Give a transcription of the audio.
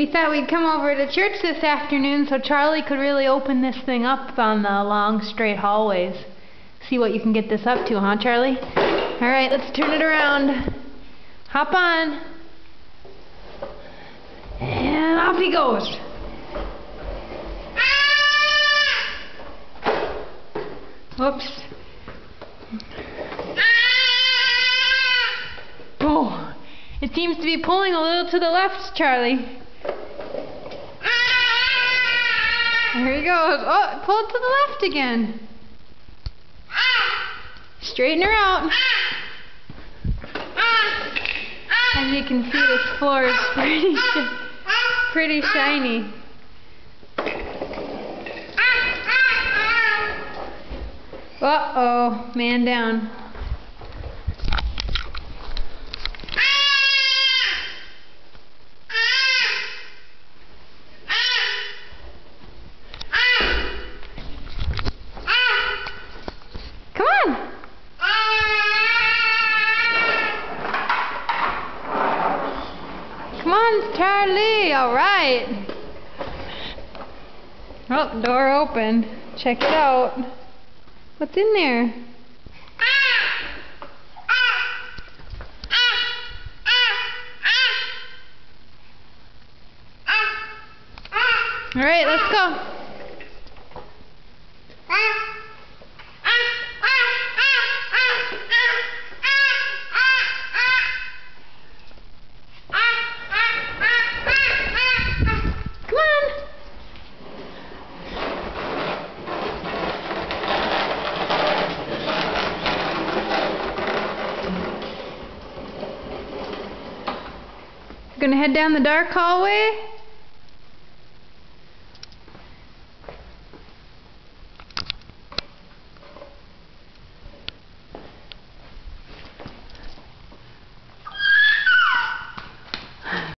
We thought we'd come over to church this afternoon so Charlie could really open this thing up on the long, straight hallways. See what you can get this up to, huh, Charlie? Alright, let's turn it around. Hop on. And off he goes. Whoops. Oh, it seems to be pulling a little to the left, Charlie. There he goes. Oh, pull it to the left again. Straighten her out. As you can see, this floor is pretty shiny. Uh-oh, man down. Come on. Come on, Charlie. All right. Oh, door open. Check it out. What's in there? All right, let's go. Come on. Gonna head down the dark hallway?